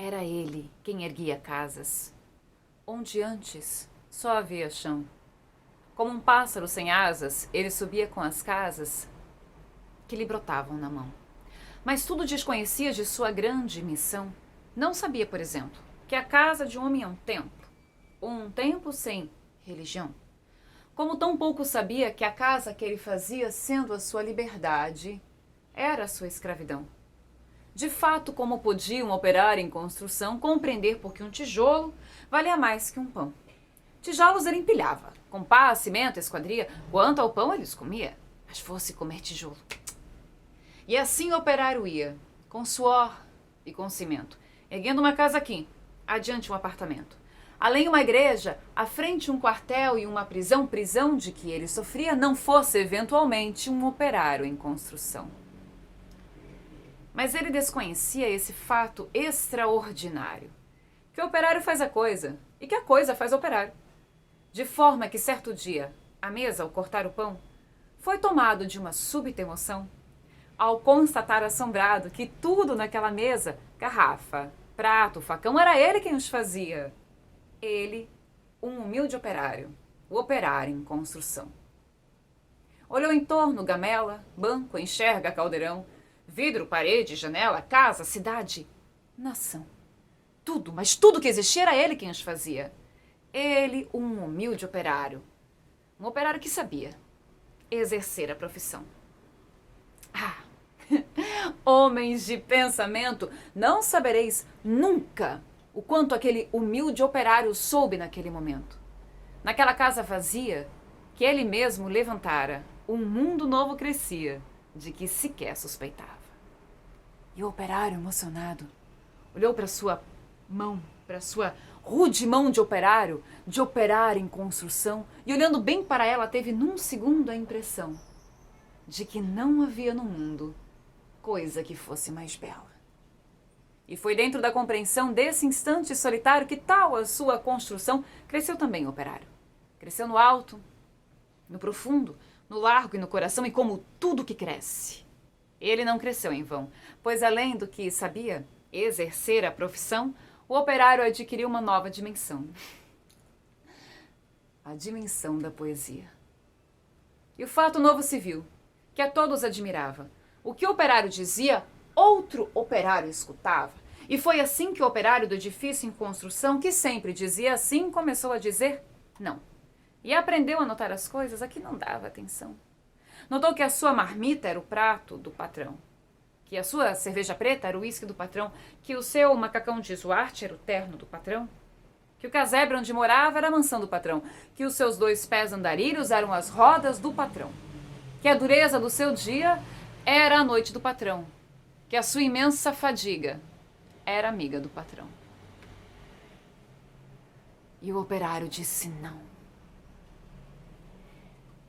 Era ele quem erguia casas, onde antes só havia chão. Como um pássaro sem asas, ele subia com as casas que lhe brotavam na mão. Mas tudo desconhecia de sua grande missão. Não sabia, por exemplo, que a casa de um homem é um templo sem religião. Como tão pouco sabia que a casa que ele fazia, sendo a sua liberdade, era a sua escravidão. De fato, como podia um operário em construção compreender por que um tijolo valia mais que um pão? Tijolos ele empilhava, com pá, cimento, esquadria. Quanto ao pão, ele os comia, mas fosse comer tijolo. E assim o operário ia, com suor e com cimento, erguendo uma casa aqui, adiante um apartamento. Além uma igreja, à frente um quartel e uma prisão de que ele sofria, não fosse eventualmente um operário em construção. Mas ele desconhecia esse fato extraordinário, que o operário faz a coisa e que a coisa faz o operário. De forma que certo dia, à mesa, ao cortar o pão, foi tomado de uma súbita emoção, ao constatar assombrado que tudo naquela mesa, garrafa, prato, facão, era ele quem os fazia. Ele, um humilde operário, o operário em construção. Olhou em torno, gamela, banco, enxerga, caldeirão, vidro, parede, janela, casa, cidade, nação. Tudo, mas tudo que existia era ele quem os fazia. Ele, um humilde operário. Um operário que sabia exercer a profissão. Ah, homens de pensamento, não sabereis nunca o quanto aquele humilde operário soube naquele momento. Naquela casa vazia que ele mesmo levantara, um mundo novo crescia, de que sequer suspeitava. E o operário, emocionado, olhou para sua mão, para sua rude mão de operário em construção, e olhando bem para ela, teve num segundo a impressão de que não havia no mundo coisa que fosse mais bela. E foi dentro da compreensão desse instante solitário que tal a sua construção cresceu também o operário. Cresceu no alto, no profundo, no largo e no coração, e como tudo que cresce. Ele não cresceu em vão, pois além do que sabia exercer a profissão, o operário adquiriu uma nova dimensão. A dimensão da poesia. E o fato novo se viu, que a todos admirava. O que o operário dizia, outro operário escutava. E foi assim que o operário do edifício em construção, que sempre dizia assim, começou a dizer não. E aprendeu a notar as coisas a que não dava atenção. Notou que a sua marmita era o prato do patrão, que a sua cerveja preta era o uísque do patrão, que o seu macacão de Zuarte era o terno do patrão, que o casebre onde morava era a mansão do patrão, que os seus 2 pés andarilhos eram as rodas do patrão, que a dureza do seu dia era a noite do patrão, que a sua imensa fadiga era amiga do patrão. E o operário disse não.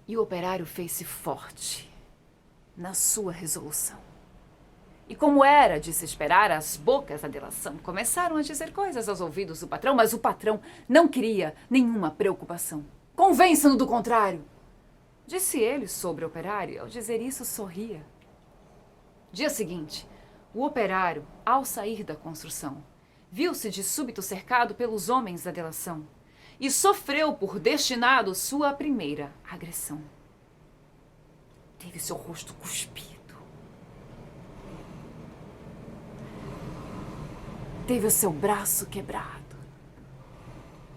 E o operário fez-se forte na sua resolução. E como era de se esperar, as bocas da delação começaram a dizer coisas aos ouvidos do patrão, mas o patrão não queria nenhuma preocupação. Convença-no do contrário, disse ele sobre o operário, e ao dizer isso sorria. Dia seguinte, o operário, ao sair da construção, viu-se de súbito cercado pelos homens da delação e sofreu por destinado sua primeira agressão. Teve seu rosto cuspido. Teve o seu braço quebrado.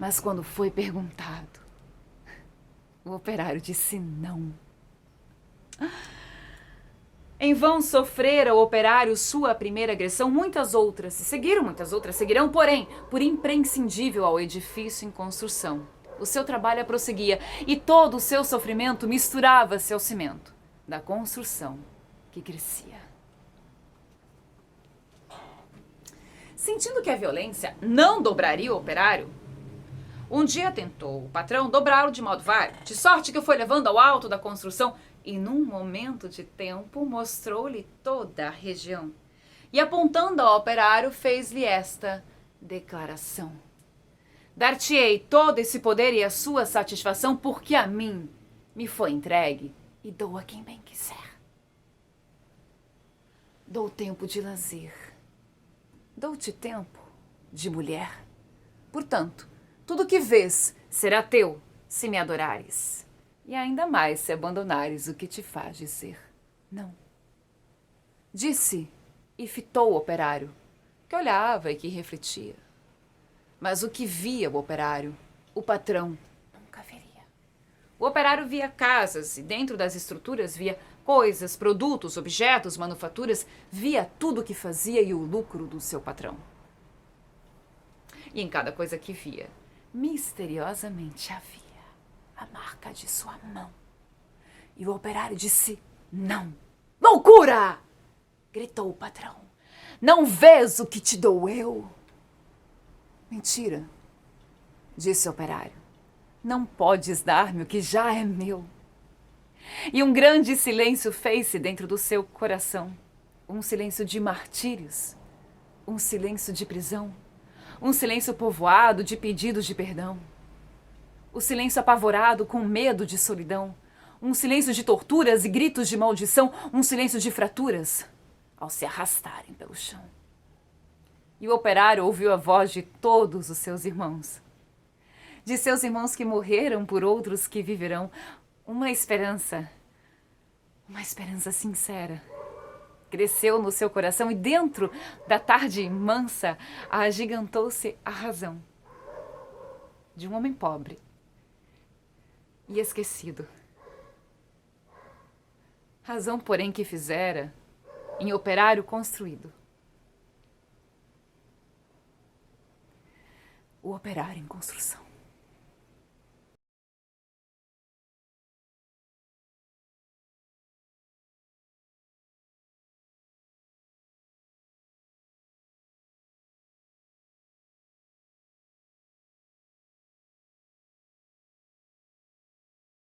Mas quando foi perguntado, o operário disse não. Em vão sofrera o operário sua primeira agressão, muitas outras seguirão, porém, por imprescindível ao edifício em construção. O seu trabalho prosseguia e todo o seu sofrimento misturava-se ao cimento da construção que crescia. Sentindo que a violência não dobraria o operário, um dia tentou o patrão dobrá-lo de modo vário, de sorte que o foi levando ao alto da construção e num momento de tempo mostrou-lhe toda a região. E apontando ao operário fez-lhe esta declaração: dar-te-ei todo esse poder e a sua satisfação, porque a mim me foi entregue e dou a quem bem quiser. Dou tempo de lazer. Dou-te tempo de mulher. Portanto, tudo que vês será teu, se me adorares, e ainda mais se abandonares o que te faz dizer não. Disse e fitou o operário, que olhava e que refletia. Mas o que via o operário, o patrão nunca veria. O operário via casas e dentro das estruturas via coisas, produtos, objetos, manufaturas, via tudo o que fazia e o lucro do seu patrão. E em cada coisa que via, misteriosamente havia a marca de sua mão. E o operário disse: não. Loucura! Gritou o patrão. Não vês o que te dou eu? Mentira, disse o operário. Não podes dar-me o que já é meu. E um grande silêncio fez-se dentro do seu coração. Um silêncio de martírios, um silêncio de prisão, um silêncio povoado de pedidos de perdão. O silêncio apavorado com medo de solidão, um silêncio de torturas e gritos de maldição, um silêncio de fraturas ao se arrastarem pelo chão. E o operário ouviu a voz de todos os seus irmãos. De seus irmãos que morreram por outros que viverão. Uma esperança sincera. Cresceu no seu coração e dentro da tarde mansa agigantou-se a razão de um homem pobre e esquecido. Razão, porém, que fizera em operário construído. O operário em construção.